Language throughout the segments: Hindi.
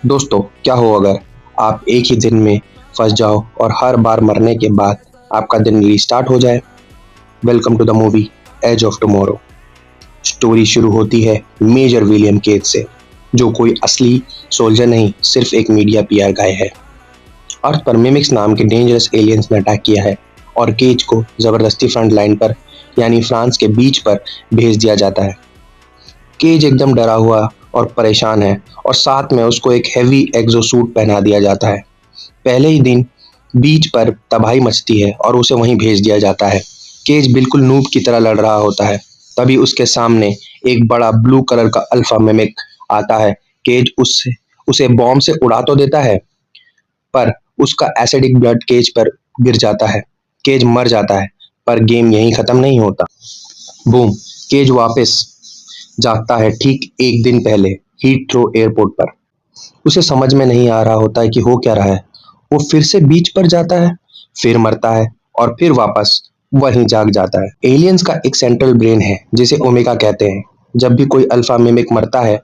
दोस्तों, क्या हो अगर आप एक ही दिन में फंस जाओ और हर बार मरने के बाद आपका दिन रीस्टार्ट हो जाए। Welcome to the movie Edge of Tomorrow. Story शुरू होती है मेजर विलियम केज से, जो कोई असली सोल्जर नहीं, सिर्फ एक मीडिया पीआर गाय है। अर्थ पर मिमिक्स नाम के डेंजरस एलियंस ने अटैक किया है और केज को जबरदस्ती फ्रंट लाइन पर यानी फ्रांस के बीच पर भेज दिया जाता है। केज एकदम डरा हुआ और परेशान है और साथ में उसको एक हेवी एग्जोसूट पहना दिया जाता है। पहले ही दिन बीच पर तबाही मचती है और उसे वहीं भेज दिया जाता है। केज बिल्कुल नूब की तरह लड़ रहा होता है, तभी उसके सामने एक बड़ा ब्लू कलर का अल्फा मिमिक आता है। केज उसे उसे बॉम्ब से उड़ा तो देता है, पर उसका एसिडिक ब्लड केज पर गिर जाता है। केज मर जाता है, पर गेम यहीं खत्म नहीं होता। बूम! केज वापस जागता है ठीक एक दिन पहले हीथ्रो एयरपोर्ट पर। उसे समझ में नहीं आ रहा होता है कि हो क्या रहा है। वो फिर से बीच पर जाता है, फिर मरता है और फिर वापस वहीं जाग जाता है। एलियंस का एक सेंट्रल ब्रेन है जिसे ओमेगा कहते हैं। जब भी कोई अल्फा मिमिक मरता है,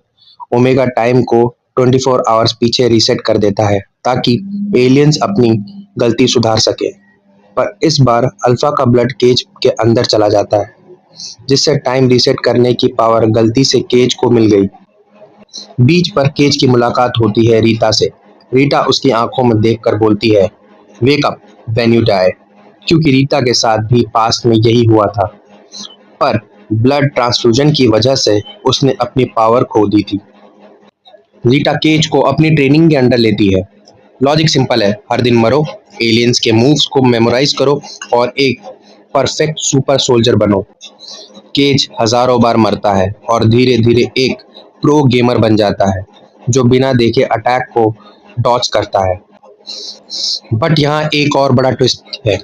ओमेगा टाइम को 24 आवर्स पीछे रीसेट कर देता है ताकि एलियंस अपनी गलती सुधार सके। पर इस बार अल्फा का ब्लड केज के अंदर चला जाता है, जिससे टाइम रीसेट करने की पावर गलती से केज को मिल गई। बीच पर केज की मुलाकात होती है रीता से। रीता उसकी आंखों में देखकर बोलती है, wake up when you die, क्योंकि रीता के साथ भी पास्ट में यही हुआ था। पर ब्लड ट्रांसफ्यूजन की वजह से उसने अपनी पावर खो दी थी। रीटा केज को अपनी ट्रेनिंग के अंडर लेती है। लॉजिक सिंपल है, हर दिन मरो, एलियंस के मूव्स को मेमोराइज करो और एक परफेक्ट सुपर सोल्जर बनो। केज हजारों बार मरता है और धीरे धीरे एक प्रो गेमर बन जाता है, जो बिना देखे अटैक को डॉच करता है। बट यहाँ एक और बड़ा ट्विस्ट है।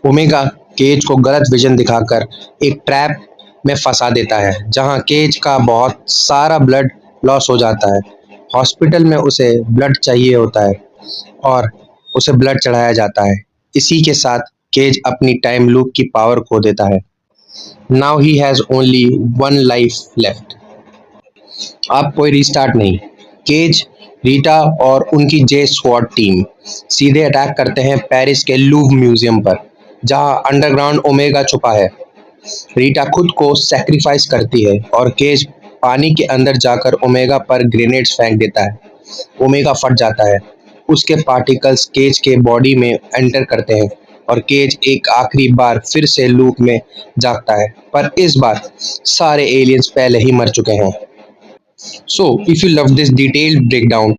ओमेगा केज को गलत विजन दिखाकर एक ट्रैप में फंसा देता है, जहाँ केज का बहुत सारा ब्लड लॉस हो जाता है। हॉस्पिटल में उसे ब्लड चाहिए होता है और उसे ब्लड चढ़ाया जाता है। इसी के साथ केज अपनी टाइम लूप की पावर खो देता है। Now he has only one life left. अब कोई रिस्टार्ट नहीं। केज, रीटा और उनकी जे स्क्वाड टीम सीधे अटैक करते हैं पेरिस के लूव म्यूजियम पर, जहां अंडरग्राउंड ओमेगा छुपा है। रीटा खुद को सैक्रिफाइस करती है और केज पानी के अंदर जाकर ओमेगा पर ग्रेनेड्स फेंक देता है। ओमेगा फट जाता है, उसके पार्टिकल्स केज के बॉडी में एंटर करते हैं और केज एक आखिरी बार फिर से लूप में जागता है, पर इस बार सारे एलियंस पहले ही मर चुके हैं। So, if you love this detailed breakdown,